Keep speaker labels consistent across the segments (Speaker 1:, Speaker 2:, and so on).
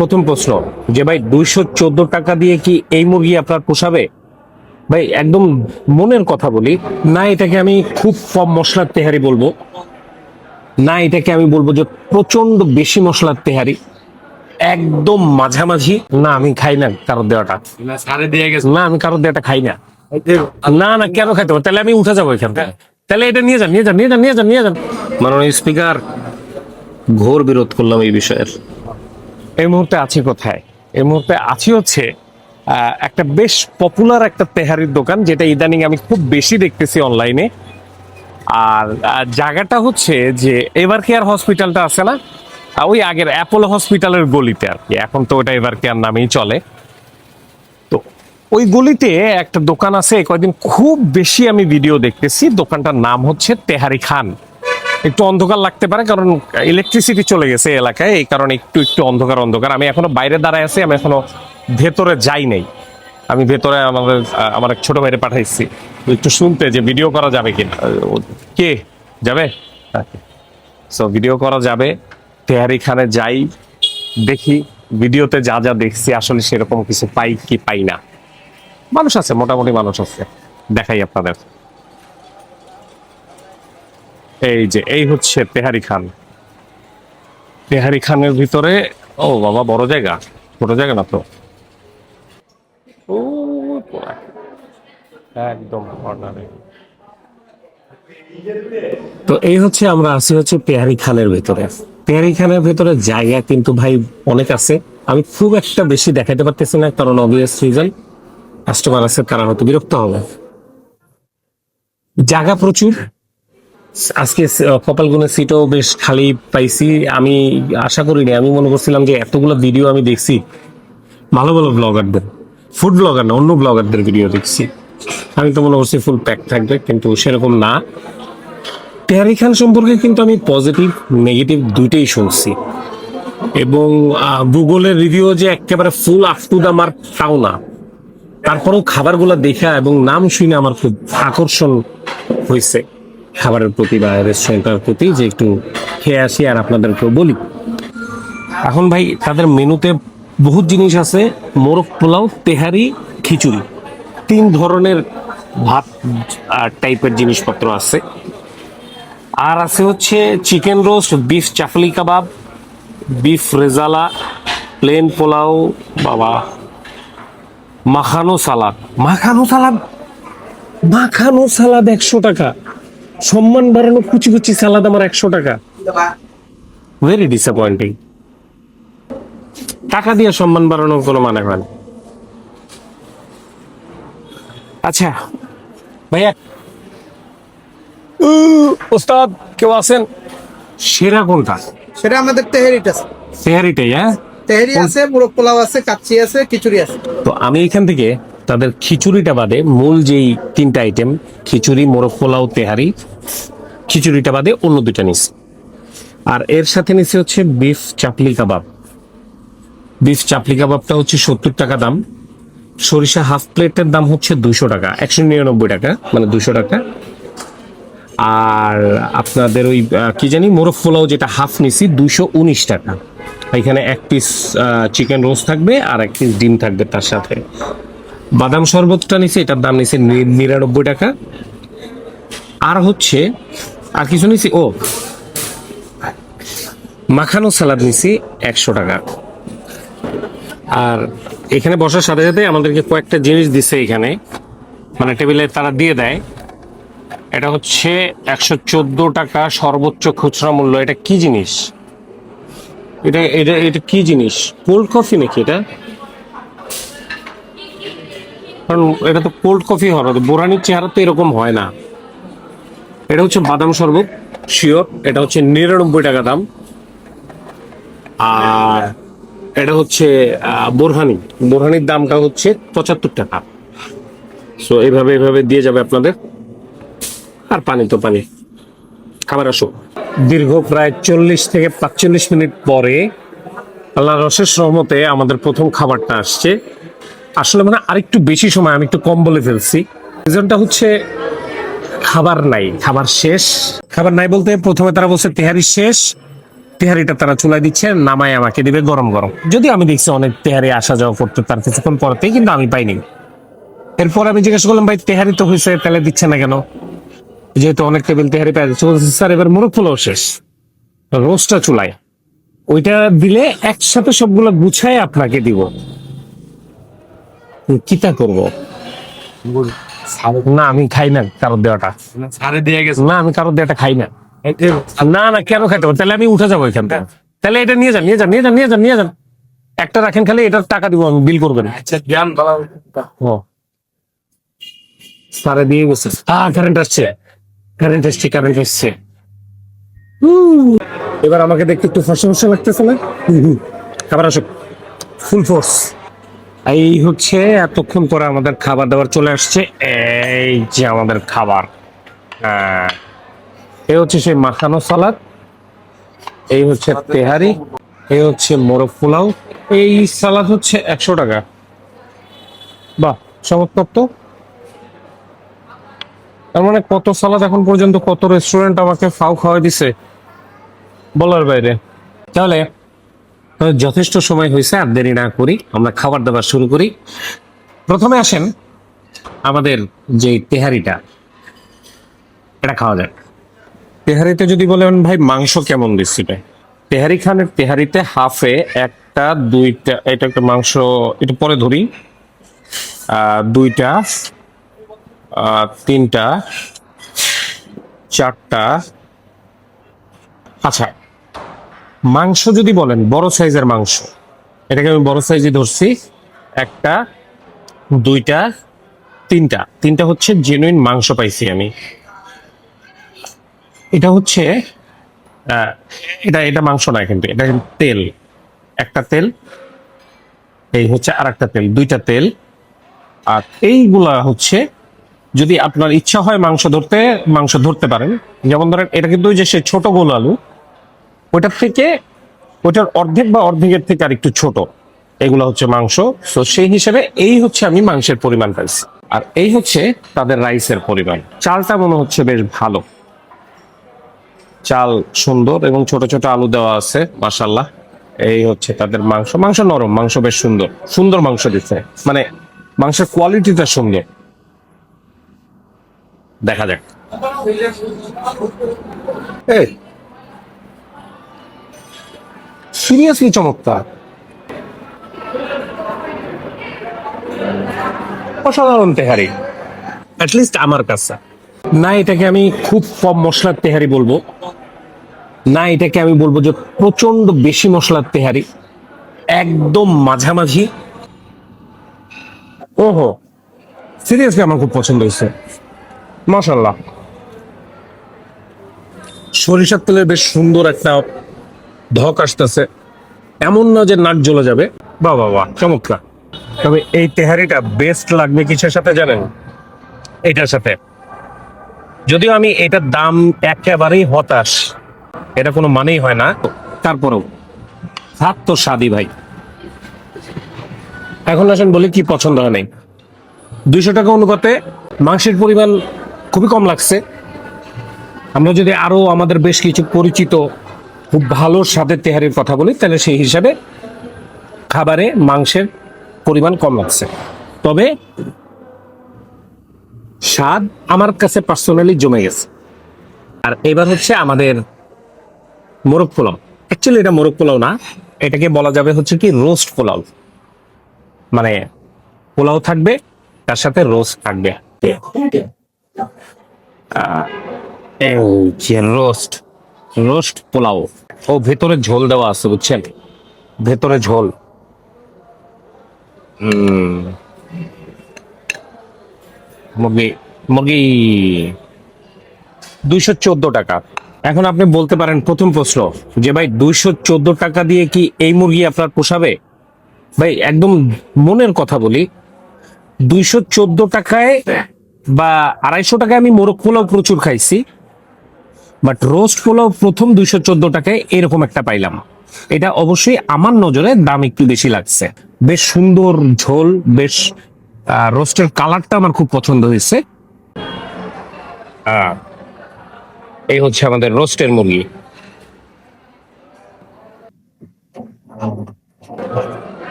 Speaker 1: প্রথম প্রশ্ন যে ভাই 214 টাকা দিয়ে কি এই মুরগি আপনার পোষাবে? ভাই একদম মনের কথা বলি, না এটাকে আমি খুব কম মশলার তেহারি বলবো, না এটাকে আমি বলবো যে প্রচন্ড বেশি মশলার তেহারি, একদম মাঝামাঝি না। আমি খাই না কারোর দেওয়াটা,
Speaker 2: না সারে দিয়ে গেছে।
Speaker 1: না আমি কারোর দেওয়াটা খাই না। না না কেন খাইতে হবে? তাহলে আমি উঠে যাবো এখান থেকে। তাহলে এটা নিয়ে যান, নিয়ে যান, নিয়ে যান, নিয়ে যান, নিয়ে যান। মাননীয় স্পিকার, ঘোর বিরোধ করলাম এই বিষয়ের। এই মুহূর্তে আছি কোথায়? এই মুহূর্তে আছি হচ্ছে একটা বেশ পপুলার একটা তেহারির দোকান, যেটা ইদানিং আমি খুব বেশি দেখতেছি অনলাইনে। আর জায়গাটা হচ্ছে যে এভার কেয়ার হসপিটালটা আছে না, ওই আগের অ্যাপোলো হসপিটালের গলিতে আর কি। এখন তো ওটা এভার কেয়ার নামেই চলে। তো ওই গলিতে একটা দোকান আছে, কয়েকদিন খুব বেশি আমি ভিডিও দেখতেছি। দোকানটার নাম হচ্ছে তেহারি খান। একটু অন্ধকার লাগতে পারে কারণ ইলেকট্রিসিটি চলে গেছে এলাকায়, এই কারণে একটু একটু অন্ধকার অন্ধকার। আমি এখনো বাইরে দাঁড়ায় আছি, আমি এখনো ভেতরে যাই নাই। আমি ভেতরে আমার এক ছোট ভাইরে পাঠাইছি একটু শুনতে যে ভিডিও করা যাবে কিনা। কে যাবে? সো ভিডিও করা যাবে। তেহারি খানে যাই, দেখি ভিডিওতে যা যা দেখছি আসলে সেরকম কিছু পাই কি পাই না। মানুষ আছে, মোটামুটি মানুষ আছে, দেখাই আপনাদের। এই যে এই হচ্ছে তেহারি খান। তেহারি খানের ভিতরে, ও বাবা বড় জায়গা, ছোট জায়গা না তো। ও একদম কর্নারে। তো এই হচ্ছে আমরা আছি হচ্ছে তেহারি খানের ভেতরে। তেহারি খানের ভেতরে জায়গা কিন্তু ভাই অনেক আছে। আমি খুব একটা বেশি দেখাতে পারতেছি না কারণ অবভিয়াস রিজন, কাস্টমার আছে, তারা হয়তো বিরক্ত হবে। জায়গা প্রচুর। আজকে কপালগুনের সিটও বেশ খালি পাইছি। আমি আশা করিনি, আমি মনে করছিলাম যে এতগুলো ভিডিও আমি দেখছি ভালো ভালো ব্লগারদের, ফুড ব্লগার না অন্য ব্লগারদের ভিডিও দেখছি, আমি তো মনে করছি ফুল প্যাক থাকবে, কিন্তু সেরকম না। তেহারি খান সম্পর্কে কিন্তু আমি পজিটিভ নেগেটিভ দুইটাই শুনছি, এবং গুগলের রিভিউ যে একেবারে full up to the mark তাও না। তারপরেও খাবারগুলো দেখা এবং নাম শুনে আমার খুব আকর্ষণ হয়েছে খাবারের প্রতি বা রেস্টুরেন্টের প্রতি, যে একটু খেয়ে আসি আর আপনাদেরকেও বলি। এখন ভাই তাদের মেনুতে বহুত জিনিস আছে, মোরগ পোলাও, তেহারি, খিচুড়ি, 3 ধরনের ভাত টাইপের জিনিসপত্র আছে। আর আছে হচ্ছে চিকেন রোস্ট, বিফ চাফলি কাবাব, বিফ রেজালা, প্লেন পোলাও, বাবা মাখানো সালাদ। মাখানো সালাদ, মাখানো সালাদ 100 টাকা। সম্মান বাড়ানো কুচি কুচি সালাদ আমার 100 টাকা। Very disappointing. টাকা দিয়ে সম্মান বাড়ানোর কোনো মানে হয় না। আচ্ছা ভাইয়া, ওস্তাদ কেউ আছেন? সেরা কোনটা?
Speaker 3: সেটা আমাদের তেহেরিটা আছে।
Speaker 1: তেহারিটাই, হ্যাঁ।
Speaker 3: তেহেরি আছে, মোরগ পোলাও আছে, কাচ্চি আছে, খিচুড়ি আছে।
Speaker 1: তো আমি এখান থেকে তাদের খিচুড়িটা বাদে মূল যেই 3টা আইটেম, খিচুড়ি, মোরগ পোলাও, তেহারি, খিচুড়িটা বাদে অন্য 2টা নিছি। আর এর সাথে নিছি হচ্ছে বিফ চাপলি কাবাব। বিফ চাপলি কাবাবটা হচ্ছে 70 টাকা দাম। সরিষা হাফ প্লেটের দাম হচ্ছে 200 টাকা, 199 টাকা, মানে 200 টাকা। আর আপনাদের ওই কি জানি মোরগ পোলাও যেটা হাফ নিছি 219 টাকা। এখানে 1 পিস চিকেন রোস্ট থাকবে আর 1 পিস ডিম থাকবে তার সাথে। বাদাম শরবতটা নিছি, এটার দাম নিছি 99 টাকা। আর হচ্ছে আর কিছু নিছি, ও মাখানো সালাদ নিছি 100 টাকা। আর এখানে বসার সাথে সাথে আমাদেরকে কয়েকটা জিনিস দিছে এখানে, মানে টেবিলে তারা দিয়ে দেয়। এটা হচ্ছে 114 টাকা সর্বোচ্চ খুচরা মূল্য। এটা কি জিনিস? এটা এটা এটা কি জিনিস? কোল্ড কফি নাকি এটা? কারণ এটা তো কোল্ড কফি হওয়ার কথা, বোরানির চেহারা তো এরকম হয় না। এটা হচ্ছে বাদাম শরবত, শিওর। এটা হচ্ছে 99 টাকা দাম। আর এটা হচ্ছে বোরহানি, বোরহানির দামটা হচ্ছে 75 টাকা। সো এইভাবে এইভাবে দিয়ে যাবে আপনাদের। আর পানি তো পানি। খাবার আসো। দীর্ঘ প্রায় 40 থেকে 45 মিনিট পরে আল্লাহর অশেষ রহমতে আমাদের প্রথম খাবারটা আসছে। আসলে মানে আরেকটু বেশি সময়, আমি একটু কম বলে ফেলছি। রিজনটা হচ্ছে খাবার নাই, খাবার শেষ। খাবার নাই বলতে প্রথমে তারা বলছে তেহারি শেষ, তেহারিটা তারা চুলায় দিচ্ছে, নামায় আমাকে দিবে গরম গরম। যদি আমি দেখছি অনেক তেহারি আসা যাওয়া করতে তার কিছুক্ষণ পরতেই, কিন্তু আমি পাইনি। এরপর আমি জিজ্ঞাসা করলাম, ভাই তেহারি তো হয়েছে, তাহলে দিচ্ছে না কেন? যেহেতু অনেক টেবিল তেহারি পাই যাচ্ছে, বলছে, স্যার এবার মোরগ পোলাও শেষ, রোস্টটা চুলায়, ওইটা দিলে একসাথে সবগুলো গুছায় আপনাকে দিব। কিতা করব? না আমি খাই না কারোর দেওয়াটা,
Speaker 2: ছাড়ে দিয়ে গেছে।
Speaker 1: না আমি কারোর দেওয়াটা খাই না। না না কেন খাইতে হবে? তাহলে আমি উঠে যাবো এখান থেকে। তাহলে এটা নিয়ে যান, নিয়ে যান, নিয়ে যান, নিয়ে যান, নিয়ে যান। একটা রাখেন, খালি এটার টাকা দিব আমি, বিল করবেন।
Speaker 2: আচ্ছা জ্ঞান ভালো।
Speaker 1: ও সারে দিয়ে গেছে। কারেন্ট আসছে, কারেন্ট আসছে, কারেন্ট আসছে। এবার আমাকে দেখতে একটু ফর্সা ফর্সা লাগতেছে না? খাবার আসুক, ফুল ফোর্স। এই হচ্ছে এতক্ষণ পরে আমাদের খাবার দাবার চলে আসছে। এই যে আমাদের খাবার, হ্যাঁ, এই হচ্ছে সেই মাখানো সালাদ, এই হচ্ছে তেহারি, এই হচ্ছে মোরগ পোলাও। এই সালাদ হচ্ছে 100 টাকা। বাহ, চমৎকার তো। তার মানে কত সালাদ এখন পর্যন্ত, কত রেস্টুরেন্ট আমাকে ফাও খাওয়াই দিছে, বলার বাইরে। তাহলে যথেষ্ট সময় হয়েছে, আর দেরি না করি, আমরা খাবার দাবার শুরু করি। প্রথমে আসেন আমাদের যে তেহারিটা, এটা খাওয়া যায়। তেহারিতে যদি বলেন ভাই মাংস কেমন দিচ্ছিলে, তেহারি খানের তেহারিতে হাফে একটা দুইটা, এটা একটা মাংস, এটা পরে ধরি, দুইটা, তিনটা, চারটা। আচ্ছা, মাংস যদি বলেন বড় সাইজের মাংস, এটাকে আমি বড় সাইজে ধরছি। একটা, দুইটা, তিনটা, তিনটা হচ্ছে জেনুইন মাংস পাইছি আমি। এটা হচ্ছে এটা এটা মাংস নয়, কিন্তু এটা তেল। একটা তেল, এই হচ্ছে আর একটা তেল, দুইটা তেল। আর এইগুলা হচ্ছে, যদি আপনার ইচ্ছা হয় মাংস ধরতে, মাংস ধরতে পারেন। যেমন ধরেন এটা কিন্তু ওই যে সেই ছোট গোল আলু, ওইটার থেকে, ওইটার অর্ধেক বা অর্ধেকের থেকে আর একটু ছোট, এগুলো হচ্ছে মাংস। তো সেই হিসেবে এই হচ্ছে আমি মাংসের পরিমাণ পাইছি। আর এই হচ্ছে তাদের রাইসের পরিমাণ। চালটা মনে হচ্ছে বেশ ভালো, চাল সুন্দর এবং ছোট ছোট আলু দেওয়া আছে, মাশাআল্লাহ। এই হচ্ছে তাদের মাংস, মাংস নরম, মাংস বেশ সুন্দর, সুন্দর মাংস দিচ্ছে, মানে মাংসের কোয়ালিটিটা সুন্দর। দেখা যাক। এই সিরিয়াসলি চমৎকার, অসাধারণ তেহারি, অ্যাটলিস্ট আমার কাছে। না এটাকে আমি খুব কম মশলার তেহারি বলবো, না এটাকে আমি বলবো যে প্রচন্ড বেশি মশলার তেহারি, একদম মাঝামাঝি। ওহো, সিরিয়াসলি আমার খুব পছন্দ হয়েছে, মাশাআল্লাহ। সরিষার তেলের বেশ সুন্দর একটা ধক আসতেছে, এমন না যে নাক জ্বলে যাবে। বাহ বাহ বাহ, চমৎকার। তবে এই তেহারিটা বেস্ট লাগবে কিসের সাথে জানেন? এটার সাথে। যদিও আমি এটার দাম একেবারেই হতাশ, এটা কোনো মানেই হয় না, তারপরেও ভাত তো স্বাদই ভাই। এখন আসেন বলি কি পছন্দ হয় নাই। 200 টাকা অনুপাতে মাংসের পরিমাণ খুবই কম লাগছে। আমরা যদি আরো আমাদের বেশ কিছু পরিচিত খুব ভালো স্বাদের তেহারির কথা বলি, তাহলে সেই হিসাবে খাবারে মাংসের পরিমাণ কম লাগছে। তবে স্বাদ আমার কাছে পার্সোনালি জমে গেছে। আর এবার হচ্ছে আমাদের মোরগ পোলাও। অ্যাকচুয়ালি এটা মোরগ পোলাও না, এটাকে বলা যাবে হচ্ছে কি রোস্ট পোলাও। মানে পোলাও থাকবে, তার সাথে রোস্ট থাকবে। এই যে রোস্ট, রোস্ট পোলাও। ও ভেতরে ঝোল দেওয়া আছে, বুঝছেন, ভেতরে ঝোল। মুরগি, মুরগি 214 টাকা। এখন আপনি বলতে পারেন প্রথম প্রশ্ন যে ভাই 214 টাকা দিয়ে কি এই মুরগি আপনার পোষাবে? ভাই একদম মনের কথা বলি, 214 টাকায় বা 250 টাকায় আমি মোরগ পোলাও প্রচুর খাইছি, বাট রোস্ট পোলাও প্রথম 214 টাকায় এরকম একটা পাইলাম। এটা অবশ্যই আমার নজরে দাম একটু বেশি লাগছে। বেশ সুন্দর ঝোল, বেশ রোস্টের কালারটা আমার খুব পছন্দ হয়েছে। এই হচ্ছে আমাদের রোস্টের মুরগি।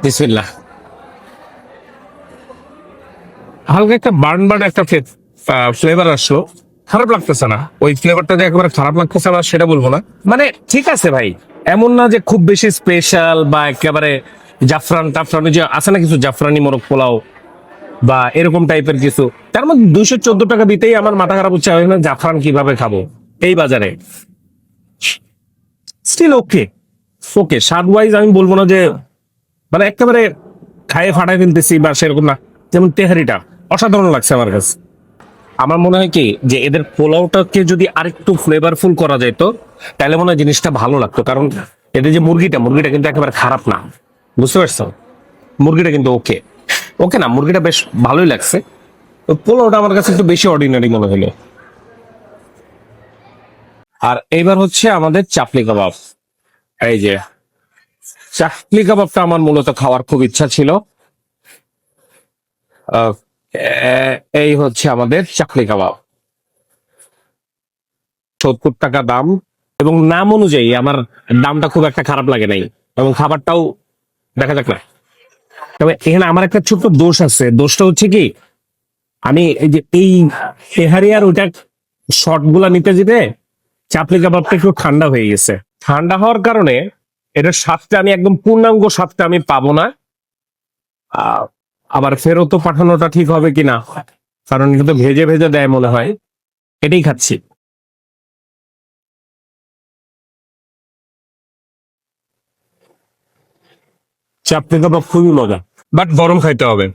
Speaker 1: বিসমিল্লাহ। হালকা একটা বার্ন বার্ন একটা ফ্লেভার আসলো, খারাপ লাগতেছে না। ওই ফ্লেভারটা যে একেবারে খারাপ লাগতেছে না সেটা বলবো না, মানে ঠিক আছে ভাই, এমন না যে খুব বেশি স্পেশাল বা একেবারে জাফরান টাফরান, ওই যে আছে না কিছু জাফরানি মোরগ পোলাও বা এরকম টাইপের কিছু, তার মধ্যে 214 টাকা দিতেই আমার মাথা খারাপ হচ্ছে। আমি ভাবলাম জাফরান কিভাবে খাবো এই বাজারে। স্টিল ওকে, ওকে স্বাদ ওয়াইজ আমি বলবো না যে মানে একেবারে খায়ে ফাটাই ফেলতেছি বা সেরকম না। যেমন তেহারিটা অসাধারণ লাগছে আমার কাছে। আমার মনে হয় কি যে এদের পোলাওটাকে যদি আরেকটু ফ্লেভারফুল করা যেত তাহলে মনে হয় জিনিসটা ভালো লাগতো। কারণ এদের যে মুরগিটা কিন্তু একেবারে খারাপ না, বুঝতে পারছো? মুরগিটা কিন্তু ওকে, ওকে না, মুরগিটা বেশ ভালোই লাগছে। তো পোলাওটা আমার কাছে একটু বেশি অর্ডিনারি মনে হলো। আর এইবার হচ্ছে আমাদের চাপলি কাবাব। এই যে চাপলি কাবাবটা আমার মূলত খাওয়ার খুব ইচ্ছা ছিল। আহ, এই হচ্ছে আমাদের চাপলি কাবাব, 70 টাকা দাম। এবং নাম অনুযায়ী আমার দামটা খুব একটা খারাপ লাগে নাই, এবং খাবারটাও দেখা যাক না। তবে এখানে আমার একটা ছোট্ট দোষ আছে। দোষটা হচ্ছে কি, আমি এই যে এই তেহারি আর ওইটা শর্ট গুলা নিতে যেতে চাপলি কাবাবটা একটু ঠান্ডা হয়ে গেছে। ঠান্ডা হওয়ার কারণে এটার স্বাদটা আমি একদম পূর্ণাঙ্গ স্বাদটা আমি পাবো না। আহ, আবার ফেরতও পাঠানোটা ঠিক হবে কিনা, কারণ এটা তো ভেজে ভেজে দেয় মনে হয়। এটাই খাচ্ছি। চাপলি কাবাব খুবই মজা, বাট গরম খাইতে হবে।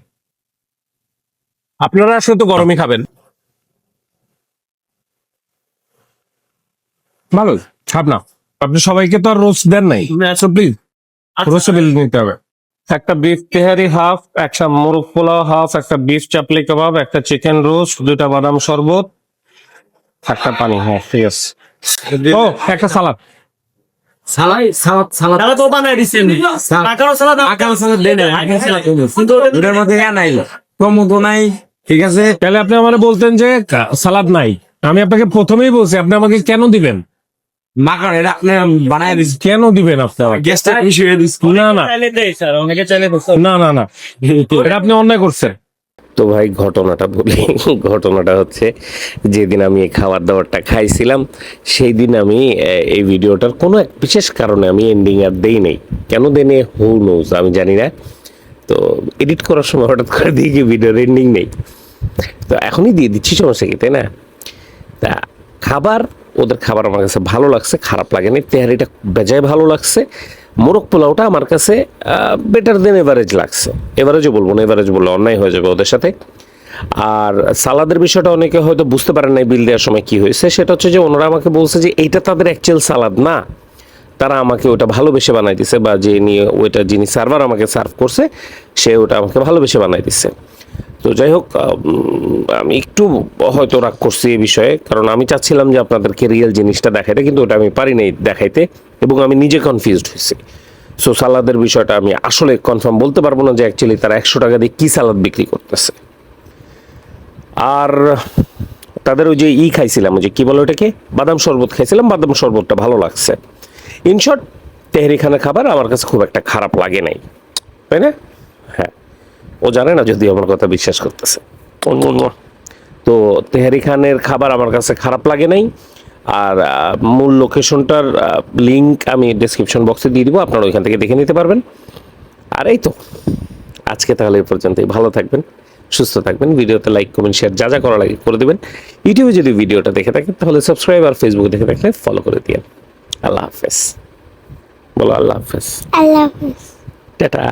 Speaker 1: আপনারা আসলে তো গরমই খাবেন। ভালো ছাপ না। আপনি সবাইকে তো আর রোস্ট দেন নাই, প্লিজ রোস্ট বিল নিতে হবে। একটা বিফ তেহারি হাফ, একটা মোরগ পোলাও হাফ, একটা বিফ চাপলি কাবাব, একটা চিকেন রোস্ট, 2টা বাদাম শরবত, একটা পানি। হ্যাঁ ঠিক আছে। ও একটা সালাদ।
Speaker 2: সালাদ তো বানাই দিছেন। আকারও সালাদ দেন না। কিন্তু ওটার মধ্যে নাই। টমেটো নাই। ঠিক আছে।
Speaker 1: তাহলে আপনি আমাকে বলতেন যে সালাদ নাই, আমি আপনাকে প্রথমেই বলছি আপনি আমাকে কেন দিবেন?
Speaker 2: মাখন এটা আপনি বানাই দিছেন।
Speaker 1: কেন দিবেন আপনি আমাকে?
Speaker 2: গ্যাসটা মিশিয়ে দিছেন।
Speaker 1: না না
Speaker 2: চাইলে দেই স্যার, অনেকে চাইলে
Speaker 1: না না না, এটা আপনি অন্যায় করছেন।
Speaker 4: তো ভাই ঘটনাটা বলি। ঘটনাটা হচ্ছে যেদিন আমি এই খাবার দাবারটা খাইছিলাম সেই দিন আমি এই ভিডিওটার কোনো এক বিশেষ কারণে আমি এন্ডিং আর দেই নাই। কেন দেনে হু নোজ আমি জানি না। তো এডিট করার সময় হঠাৎ করে দিয়ে কি ভিডিওর এন্ডিং নেই, তো এখনই দিয়ে দিচ্ছি, সমস্যা কি, তাই না? তা খাবার, ওদের খাবার আমার কাছে ভালো লাগছে, খারাপ লাগেনি। তেহারিটা বেজায় ভালো লাগছে। মোরগ পোলাওটা আমার কাছে বেটার দেন এভারেজ লাগছে। এভারেজও বলবো না, এভারেজ বললে অন্যায় হয়ে যাবে ওদের সাথে। আর সালাদের বিষয়টা অনেকে হয়তো বুঝতে পারেন নাই বিল দেওয়ার সময় কি হয়েছে। সেটা হচ্ছে যে ওনারা আমাকে বলছে যে এইটা তাদের অ্যাকচুয়াল সালাদ না, তারা আমাকে ওটা ভালোবেসে বানাই দিছে, বা যে নিয়ে ওইটা যিনি সার্ভার আমাকে সার্ভ করছে সে ওটা আমাকে ভালোবেসে বানাই দিছে। তো যাই হোক, আমি একটু হয়তো রাগ করছি এই বিষয়ে, কারণ আমি চাচ্ছিলাম যে আপনাদেরকে রিয়েল জিনিসটা দেখাইতে, কিন্তু ওটা আমি পারি নাই দেখাইতে, এবং আমি নিজে কনফিউজড হয়েছি। সো সালাদের বিষয়টা আমি আসলে কনফার্ম বলতে পারবো না যে অ্যাকচুয়ালি তারা 100 টাকা দিয়ে কী সালাদ বিক্রি করতেছে। আর তাদের ওই যে খাইছিলাম, ওই যে কী বলে ওটাকে, বাদাম শরবত খাইছিলাম, বাদাম শরবতটা ভালো লাগছে। ইনশর্ট, তেহরি খানা খাবার আমার কাছে খুব একটা খারাপ লাগে নাই, তাই না? হ্যাঁ, ও জানে না যদি আমার কথা বিশ্বাস করতেছে। তো তেহারি খানের খাবার আমার কাছে খারাপ লাগে নাই। আর মূল লোকেশনটার লিঙ্ক আমি ডেসক্রিপশন বক্সে দিয়ে দিব, আপনারা ওইখান থেকে দেখে নিতে পারবেন। আর এই তো আজকে তাহলে এই পর্যন্তই। ভালো থাকবেন, সুস্থ থাকবেন। ভিডিওতে লাইক, কমেন্ট, শেয়ার যা যা করা লাগে করে দেবেন। ইউটিউবে যদি ভিডিওটা দেখে থাকেন তাহলে সাবস্ক্রাইব, আর ফেসবুকে দেখে থাকলে ফলো করে দিন। আল্লাহ হাফেজ। বলো আল্লাহ হাফেজ।
Speaker 5: আল্লাহ হাফেজ।
Speaker 4: টাটা।